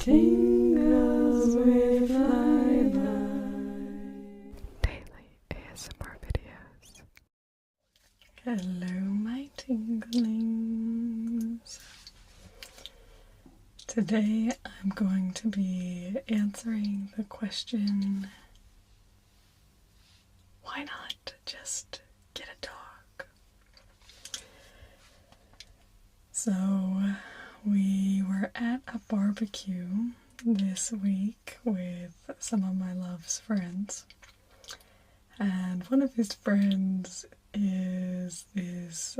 Tingles with flyby. Daily ASMR videos. Hello, my tinglelings. Today I'm going to be answering the question, why not just get a dog? So we were at a barbecue this week with some of my love's friends, and one of his friends is this,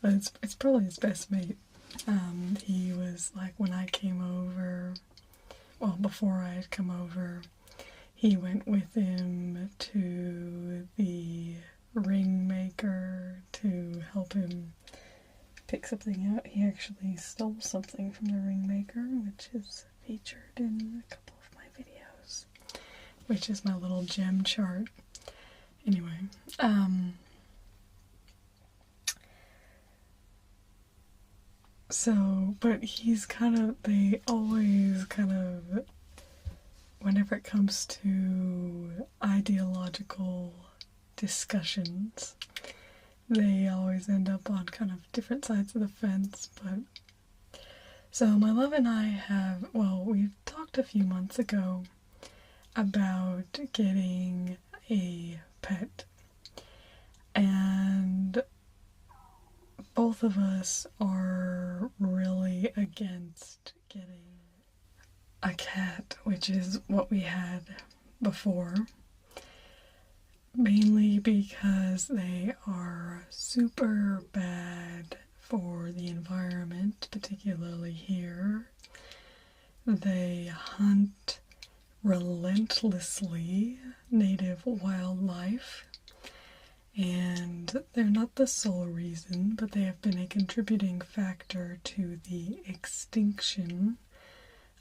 it's probably his best mate. He was like, when I came over, well, before I had come over, he went with him to the ring maker to help him pick something out. He actually stole something from the ring maker, which is featured in a couple of my videos, which is my little gem chart. Anyway, but he's they always whenever it comes to ideological discussions, they always end up on kind of different sides of the fence. But so my love and I we've talked a few months ago about getting a pet, and both of us are really against getting a cat, which is what we had before, mainly because they are super bad for the environment, particularly here. They hunt relentlessly native wildlife, and they're not the sole reason, but they have been a contributing factor to the extinction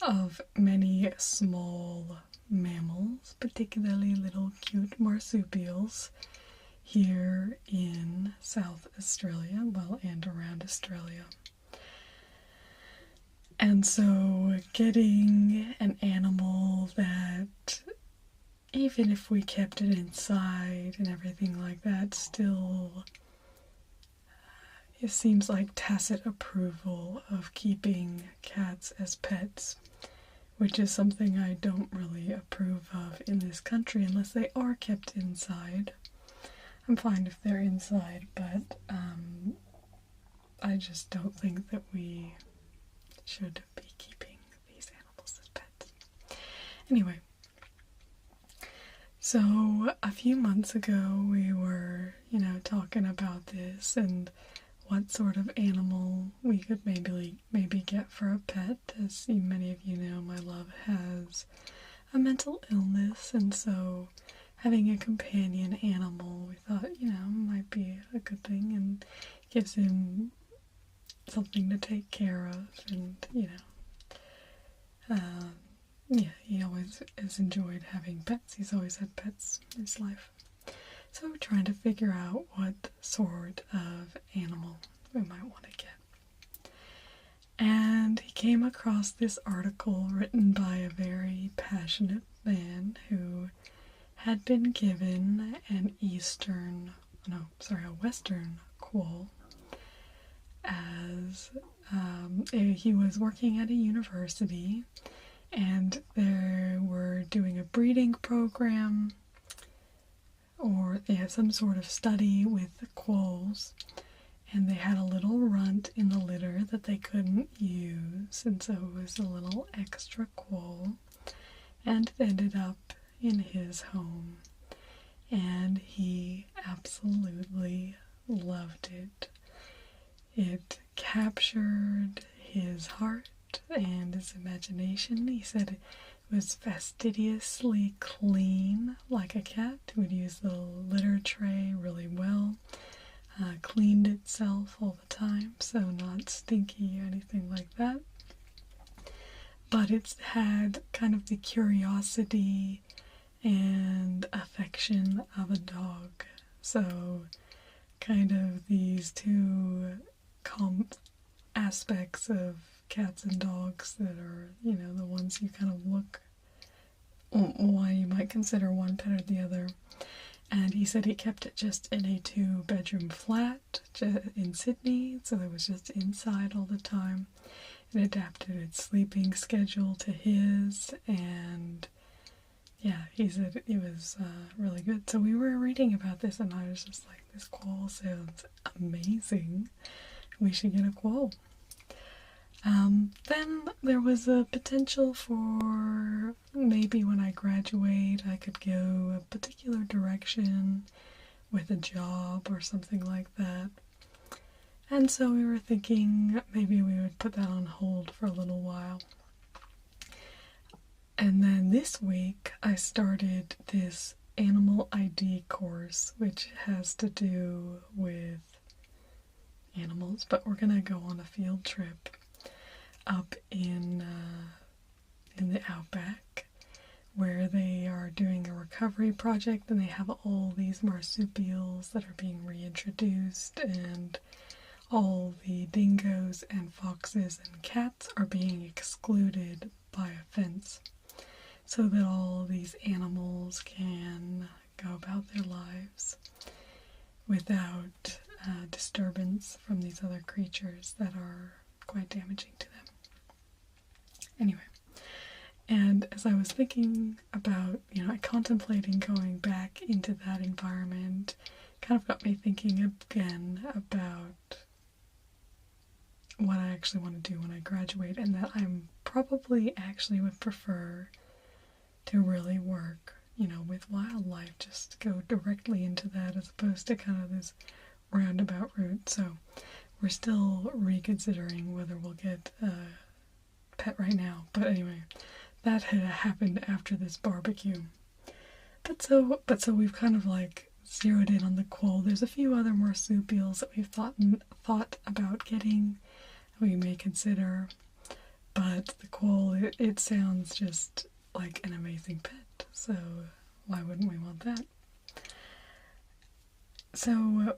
of many small mammals, particularly little cute marsupials here in South Australia, and around Australia. And so getting an animal that, even if we kept it inside and everything like that, still it seems like tacit approval of keeping cats as pets, which is something I don't really approve of in this country unless they are kept inside. I'm fine if they're inside, but I just don't think that we should be keeping these animals as pets. Anyway, so a few months ago we were, talking about this and what sort of animal we could maybe get for a pet. As many of you know, my love has a mental illness, and so having a companion animal, we thought, might be a good thing, and gives him something to take care of, and, he always has enjoyed having pets. He's always had pets in his life. So we're trying to figure out what sort of animal we might want to get. And he came across this article written by a very passionate man who had been given a western quoll, as he was working at a university, and they were doing a breeding program, or they had some sort of study with the quolls, and they had a little runt in the litter that they couldn't use, and so it was a little extra quoll, and it ended up in his home, and he absolutely loved it. It captured his heart and his imagination. He said it was fastidiously clean, like a cat. It would use the litter tray really well, cleaned itself all the time, so not stinky or anything like that. But it's had kind of the curiosity and affection of a dog. So kind of these two aspects of cats and dogs that are, you know, the ones you kind of look why you might consider one pet or the other. And he said he kept it just in a 2-bedroom flat in Sydney, so it was just inside all the time. It adapted its sleeping schedule to his, and yeah, he said it was really good. So we were reading about this, and I was just like, this quoll sounds amazing. We should get a quoll. Then there was a potential for maybe when I graduate I could go a particular direction with a job or something like that. And so we were thinking maybe we would put that on hold for a little while. And then this week I started this animal ID course, which has to do with animals, but we're gonna go on a field trip up in the outback, where they are doing a recovery project, and they have all these marsupials that are being reintroduced, and all the dingoes and foxes and cats are being excluded by a fence, so that all these animals can go about their lives without disturbance from these other creatures that are quite damaging to them. Anyway, and as I was thinking about, you know, contemplating going back into that environment, kind of got me thinking again about what I actually want to do when I graduate, and that I'm probably actually would prefer to really work, you know, with wildlife, just go directly into that as opposed to kind of this roundabout route. So we're still reconsidering whether we'll get a pet right now, but anyway, that had happened after this barbecue. But so we've kind of like zeroed in on the quoll. There's a few other marsupials that we've thought about getting, we may consider, but the quoll, it sounds just like an amazing pet, so why wouldn't we want that? So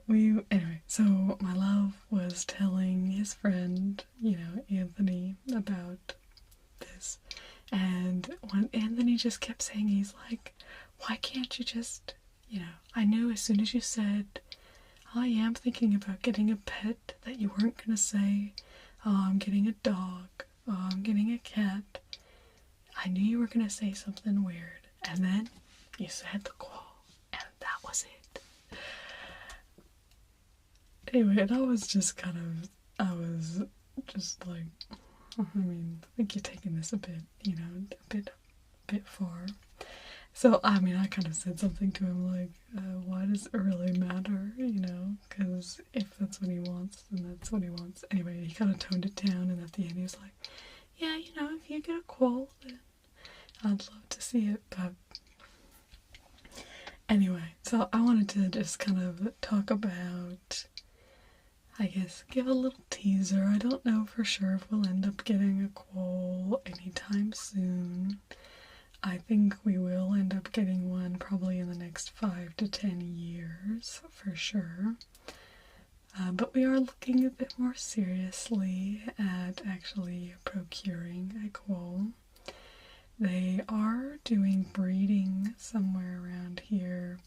so my love was telling his friend, you know, Anthony, about this, and when Anthony just kept saying, he's like, why can't you just, you know, I knew as soon as you said, I am thinking about getting a pet, that you weren't gonna say, oh, I'm getting a dog, oh, I'm getting a cat. I knew you were gonna say something weird, and then you said the quoll, and that was it. Anyway, that was just kind of, I was just like, I mean, I think you're taking this a bit, you know, a bit far. So, I mean, I kind of said something to him like, why does it really matter, you know, because if that's what he wants, then that's what he wants. Anyway, he kind of toned it down, and at the end he was like, yeah, you know, if you get a quoll, then I'd love to see it, but anyway, so I wanted to just kind of talk about, I guess, give a little teaser. I don't know for sure if we'll end up getting a quoll anytime soon. I think we will end up getting one probably in the next 5 to 10 years, for sure. But we are looking a bit more seriously at actually procuring a quoll. They are doing breeding somewhere around here.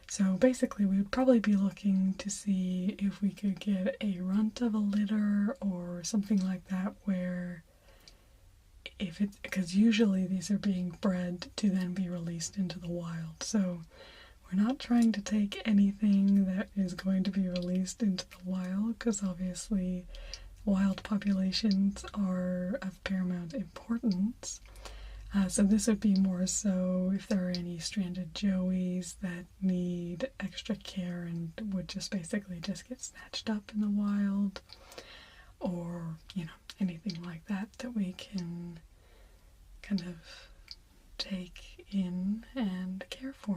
So basically we would probably be looking to see if we could get a runt of a litter or something like that, where if it, because usually these are being bred to then be released into the wild. So we're not trying to take anything that is going to be released into the wild, because obviously wild populations are of paramount importance. So this would be more so if there are any stranded joeys that need extra care and would just basically just get snatched up in the wild, or, you know, anything like that that we can kind of take in and care for.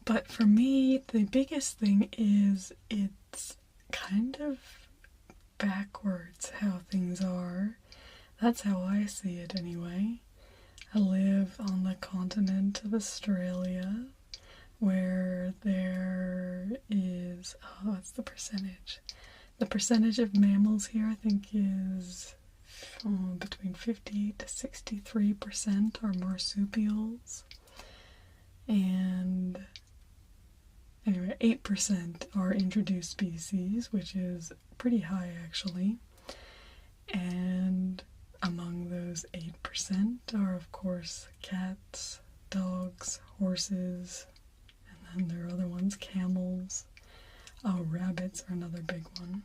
But for me, the biggest thing is it's kind of backwards how things are. That's how I see it anyway. I live on the continent of Australia, where there is, oh, what's the percentage? The percentage of mammals here, I think, is between 58 to 63% are marsupials. And anyway, 8% are introduced species, which is pretty high actually. And among those 8% are, of course, cats, dogs, horses, and then there are other ones, camels. Oh, rabbits are another big one,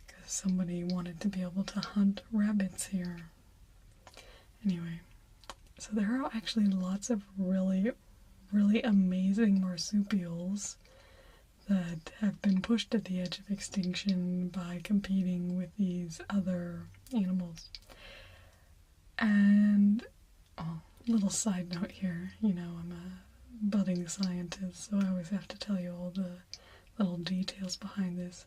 because somebody wanted to be able to hunt rabbits here. Anyway, so there are actually lots of really amazing marsupials that have been pushed at the edge of extinction by competing with these other animals. And, little side note here, you know, I'm a budding scientist, so I always have to tell you all the little details behind this.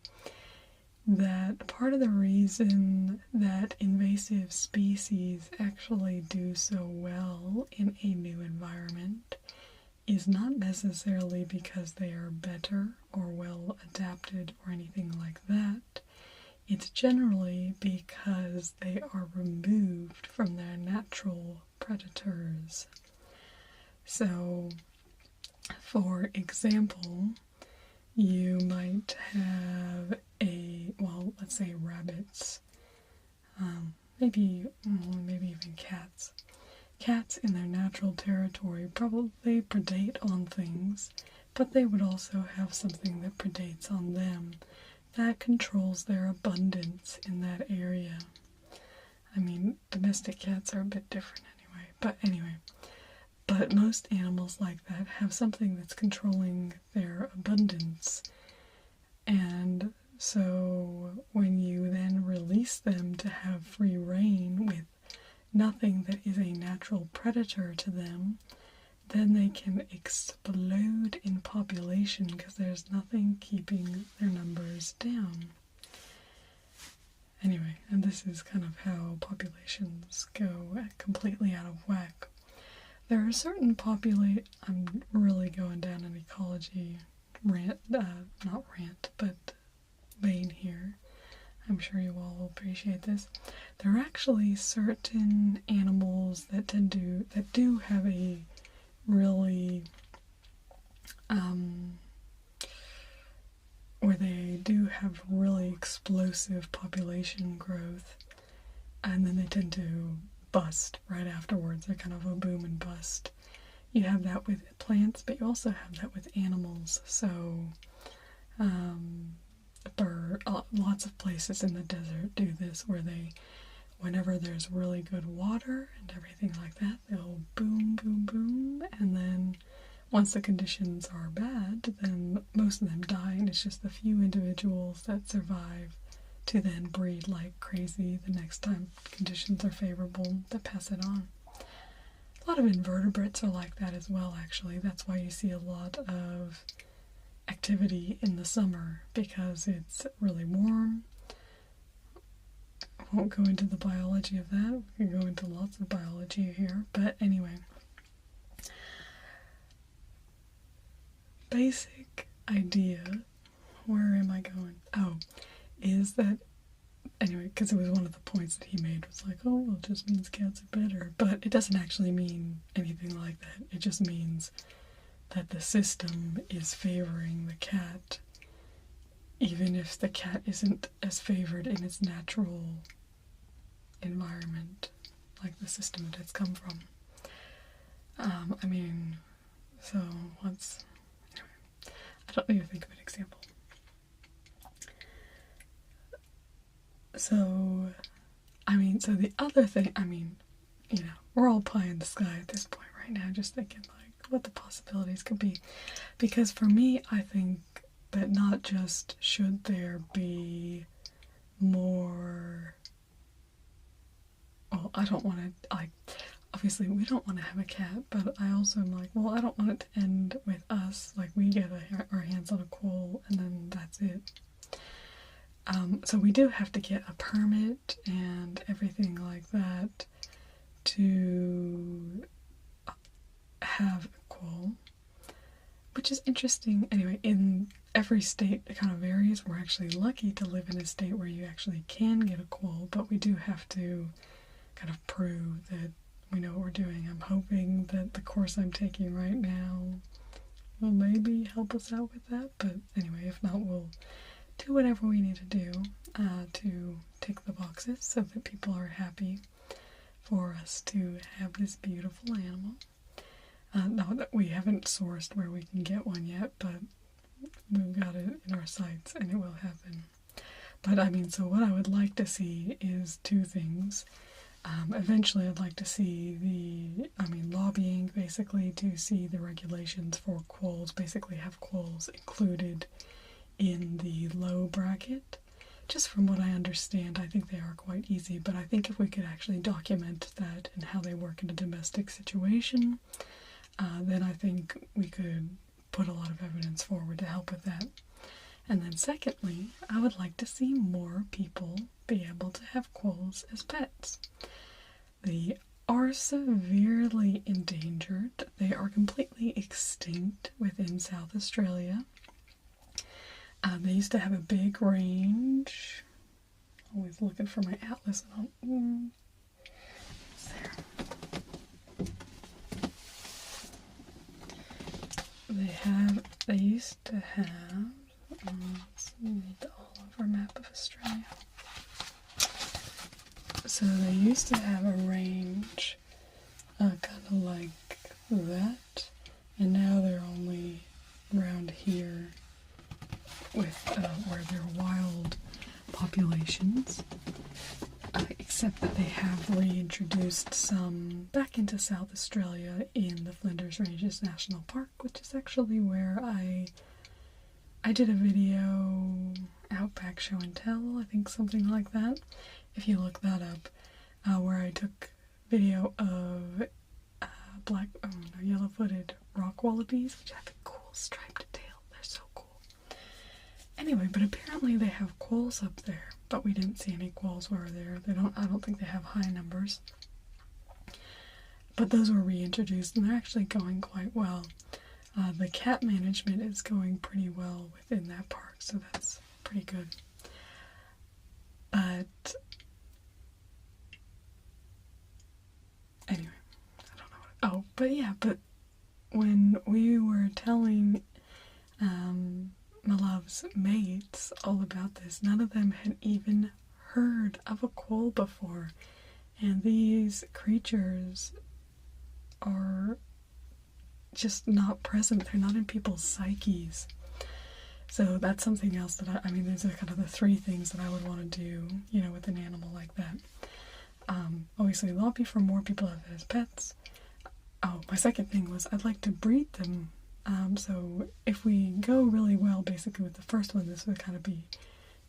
That part of the reason that invasive species actually do so well in a new environment is not necessarily because they are better or well adapted or anything like that. It's generally because they are removed from their natural predators. So, for example, you might have let's say rabbits, maybe even cats. Cats in their natural territory probably predate on things, but they would also have something that predates on them that controls their abundance in that area. I mean, domestic cats are a bit different anyway. But most animals like that have something that's controlling their abundance. And so when you then release them to have free reign with nothing that is a natural predator to them, then they can explode in population because there's nothing keeping their numbers down. Anyway, and this is kind of how populations go completely out of whack. There are certain I'm really going down an ecology vein here. I'm sure you all will appreciate this. There are actually certain animals that do have a really, where they do have really explosive population growth, and then they tend to bust right afterwards. They're kind of a boom and bust. You have that with plants, but you also have that with animals. So, lots of places in the desert do this, where whenever there's really good water and everything like that, they'll boom, boom, boom, and then once the conditions are bad, then most of them die, and it's just the few individuals that survive to then breed like crazy the next time conditions are favorable that pass it on. A lot of invertebrates are like that as well, actually. That's why you see a lot of activity in the summer, because it's really warm. I won't go into the biology of that. We can go into lots of biology here, but anyway. Basic idea, where am I going? Oh, is that, anyway, because it was one of the points that he made, was like, oh, well, it just means cats are better. But it doesn't actually mean anything like that. It just means that the system is favoring the cat, even if the cat isn't as favored in its natural environment, like the system that it's come from. Anyway, I don't need to think of an example. So the other thing, we're all pie in the sky at this point right now, just thinking like what the possibilities could be. Because for me, I think that not just should there be more, well, I don't want to, obviously we don't want to have a cat, but I also am like, well, I don't want it to end with us, like we get our hands on a quoll and then that's it. So we do have to get a permit and everything like that to have a quoll, which is interesting. Anyway, every state kind of varies. We're actually lucky to live in a state where you actually can get a quoll, but we do have to kind of prove that we know what we're doing. I'm hoping that the course I'm taking right now will maybe help us out with that, but anyway, if not, we'll do whatever we need to do to tick the boxes so that people are happy for us to have this beautiful animal. Not that we haven't sourced where we can get one yet, but we've got it in our sights and it will happen. But I mean, so what I would like to see is two things. Eventually I'd like to see lobbying basically to see the regulations for quolls, basically have quolls included in the low bracket. Just from what I understand, I think they are quite easy, but I think if we could actually document that and how they work in a domestic situation, then I think we could put a lot of evidence forward to help with that. And then secondly, I would like to see more people be able to have quolls as pets. They are severely endangered. They are completely extinct within South Australia. They used to have a big range. Always looking for my atlas. There. They used to have, let's need the all-over map of Australia. So they used to have a range kind of like that, and now they're only around here with where they're wild populations, except that they have reintroduced some back into South Australia in the Flinders Ranges National Park, which is actually where I did a video, Outback Show and Tell, I think something like that, if you look that up, where I took video of yellow-footed rock wallabies, which have a cool striped tail. They're so cool. Anyway, but apparently they have quolls up there, but we didn't see any quolls where they're there. I don't think they have high numbers. But those were reintroduced, and they're actually going quite well. The cat management is going pretty well within that park, so that's pretty good. But anyway, I don't know what. But when we were telling my love's mates all about this, none of them had even heard of a quoll before, and these creatures are just not present. They're not in people's psyches. So that's something else that these are kind of the three things that I would want to do, with an animal like that. Obviously lobby for more people to have it as pets. Oh, my second thing was I'd like to breed them. So if we go really well, basically with the first one, this would kind of be,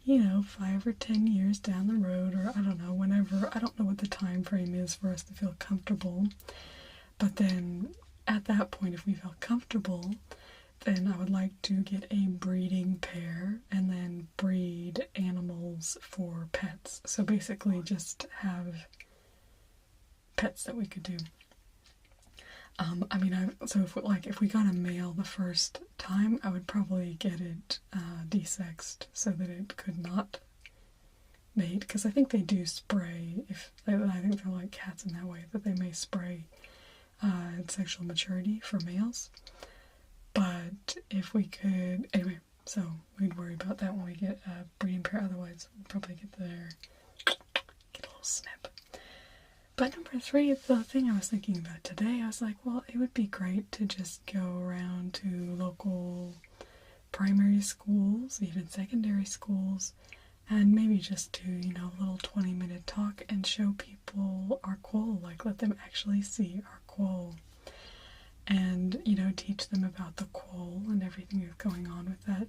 5 or 10 years down the road, or I don't know, whenever. I don't know what the time frame is for us to feel comfortable. But then at that point, if we feel comfortable, then I would like to get a breeding pair and then breed animals for pets. So basically just have pets that we could do. If we got a male the first time, I would probably get it desexed so that it could not mate, because I think they do spray. I think they're like cats in that way, that they may spray at sexual maturity for males. But if we could, anyway, so we'd worry about that when we get a breeding pair. Otherwise, we'd probably get a little snip. But number 3, the thing I was thinking about today, I was like, well, it would be great to just go around to local primary schools, even secondary schools, and maybe just do, a little 20-minute talk and show people our quoll, like let them actually see our quoll. And, teach them about the quoll and everything that's going on with that,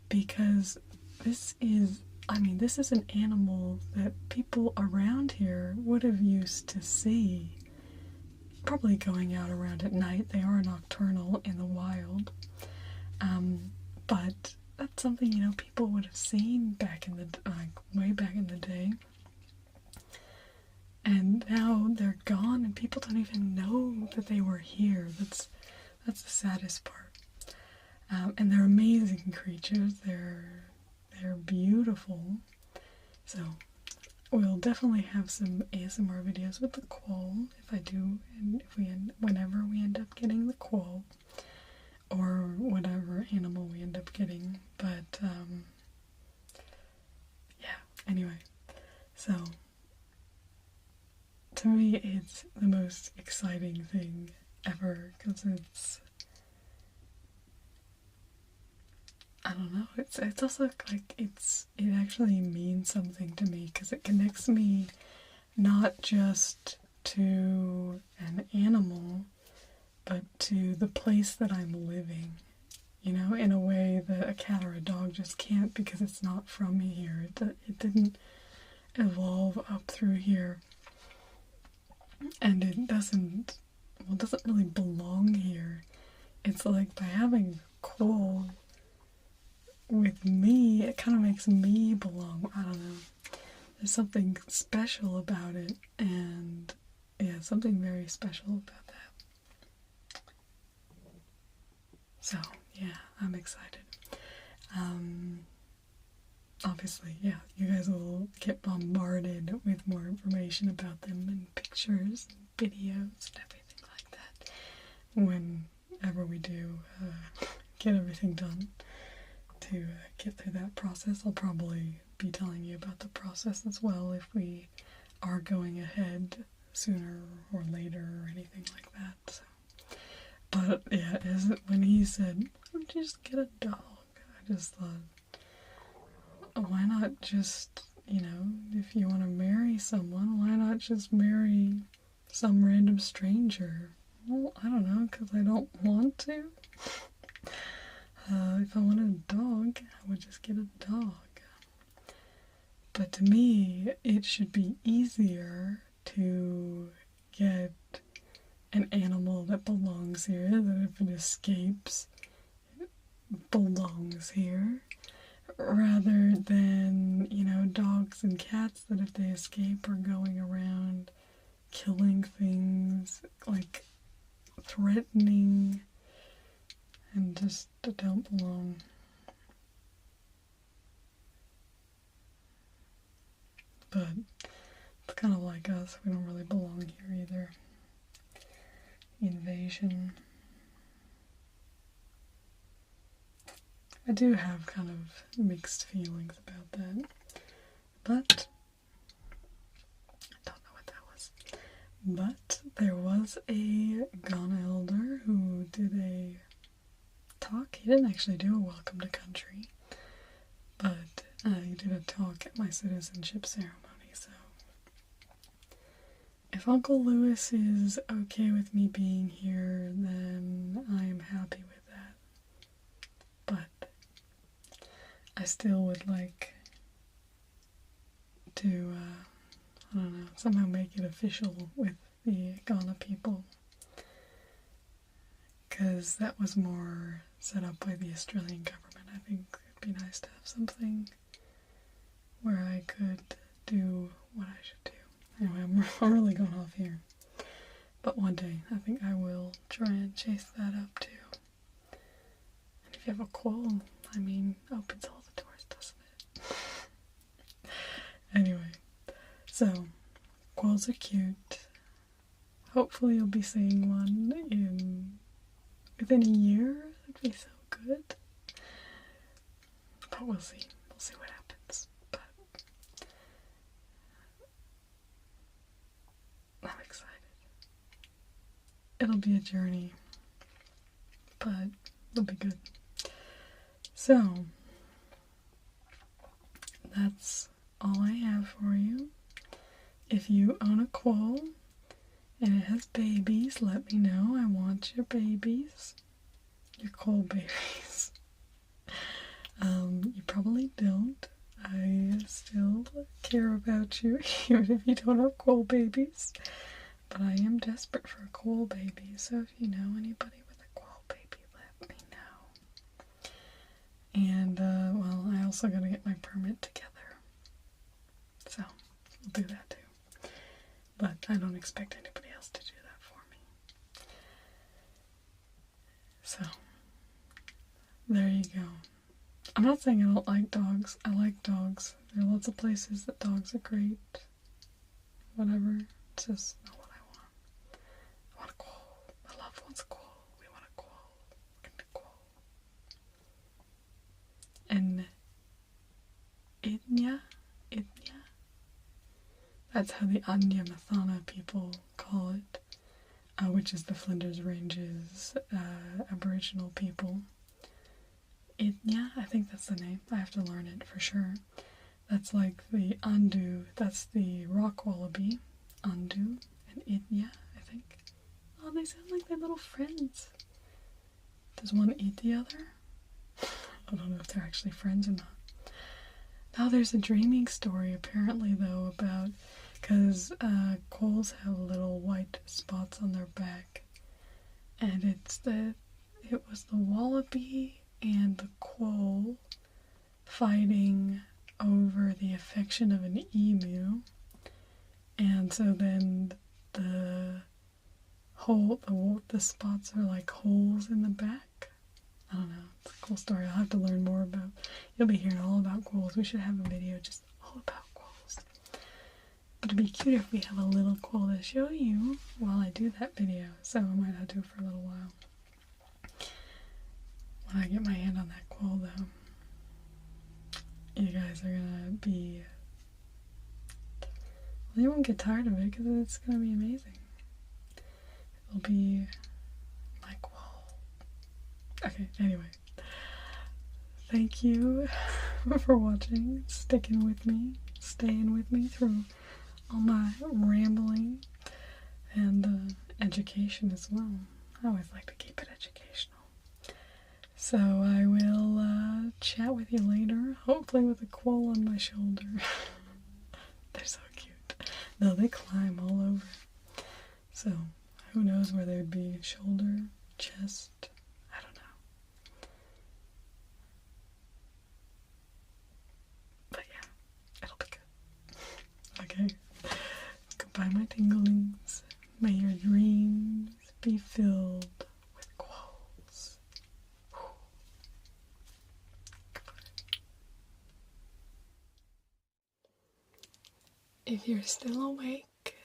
because this is an animal that people around here would have used to see, probably going out around at night. They are nocturnal in the wild, but that's something, people would have seen back in the, way back in the day. And now they're gone, and people don't even know that they were here. That's the saddest part. And they're amazing creatures. They're beautiful. So we'll definitely have some ASMR videos with the quoll if I do, and whenever we end up getting the quoll, or whatever animal we end up getting. But yeah. Anyway, so to me, it's the most exciting thing ever because I don't know. It's also like it actually means something to me because it connects me not just to an animal, but to the place that I'm living. You know, in a way that a cat or a dog just can't because it's not from here. It didn't evolve up through here, and it doesn't really belong here. It's like by having quoll with me, it kind of makes me belong. I don't know. There's something special about it, and yeah, something very special about that. So, yeah, I'm excited. Obviously, yeah, you guys will get bombarded with more information about them and pictures and videos and everything like that whenever we do get everything done. To get through that process, I'll probably be telling you about the process as well if we are going ahead sooner or later or anything like that. So. But yeah, when he said, why don't you just get a dog? I just thought, why not just, if you want to marry someone, why not just marry some random stranger? Well, I don't know, because I don't want to. If I wanted a dog, I would just get a dog. But to me, it should be easier to get an animal that belongs here, that if it escapes, it belongs here, rather than, dogs and cats that if they escape are going around killing things, like threatening, and just don't belong. But it's kind of like us, we don't really belong here either. Invasion. I do have kind of mixed feelings about that, but I don't know what that was. But there was a Ghana elder who did a talk. He didn't actually do a welcome to country, but he did a talk at my citizenship ceremony, so if Uncle Lewis is okay with me being here, then I am happy with that. But I still would like to, I don't know, somehow make it official with the Ghana people. Because that was more set up by the Australian government. I think it'd be nice to have something where I could do what I should do. Anyway, I'm really going off here. But one day, I think I will try and chase that up too. And if you have a quoll, opens all the doors, doesn't it? Anyway, so, quolls are cute. Hopefully you'll be seeing one within a year. That'd be so good. But we'll see. We'll see what happens. But I'm excited. It'll be a journey, but it'll be good. So, that's all I have for you. If you own a quoll and it has babies, let me know. I want your babies. Your quoll babies. You probably don't. I still care about you, even if you don't have quoll babies. But I am desperate for a quoll baby, so if you know anybody with a quoll baby, let me know. And, I also gotta get my permit together. So, we'll do that too. But I don't expect anybody else to do that for me. So, there you go. I'm not saying I don't like dogs. I like dogs. There are lots of places that dogs are great. Whatever. It's just not what I want. I want a quoll. My loved one's a quoll. We want a quoll. Get a quoll. And Idnya? That's how the Anyamathana people call it, which is the Flinders Ranges Aboriginal people. Idnya, I think that's the name. I have to learn it for sure. That's like the Andu, that's the rock wallaby. Andu and Idnya, I think. Oh, they sound like they're little friends. Does one eat the other? I don't know if they're actually friends or not. Now there's a dreaming story apparently though about, because quolls have little white spots on their back, and it was the wallaby and the quoll fighting over the affection of an emu, and so then the spots are like holes in the back. I don't know. It's a cool story. I'll have to learn more about. You'll be hearing all about quolls. We should have a video just all about quolls. But it'd be cute if we have a little quoll to show you while I do that video. So I might have to do it for a little while. When I get my hand on that quoll though, you guys are gonna be... Well, you won't get tired of it because it's gonna be amazing. It'll be my quoll. Okay, anyway. Thank you for watching, sticking with me, staying with me through all my rambling and education as well. I always like to keep it educational. So I will chat with you later, hopefully with a quoll on my shoulder. They're so cute. No, they climb all over. So who knows where they would be? Shoulder, chest, I don't know. But yeah, it'll be good. Okay. Goodbye, my tinglelings. May your dreams be filled with quolls. If you're still awake,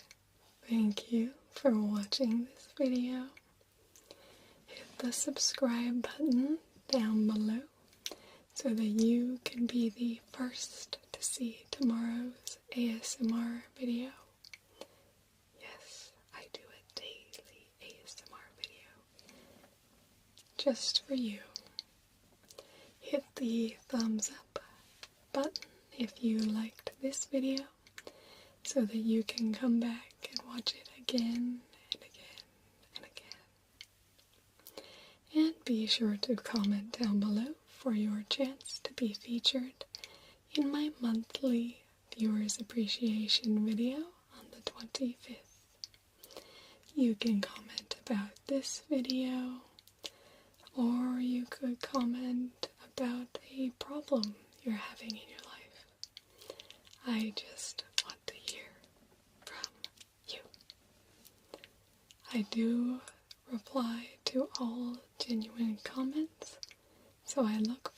thank you for watching this video. Hit the subscribe button down below so that you can be the first to see tomorrow's ASMR video. Yes, I do a daily ASMR video just for you. Hit the thumbs up button if you liked this video so that you can come back and watch it again and again and again. And be sure to comment down below for your chance to be featured in my monthly viewers appreciation video on the 25th. You can comment about this video, or you could comment about a problem you're having in your life. I just want to hear from you. I do reply to all genuine comments, so I look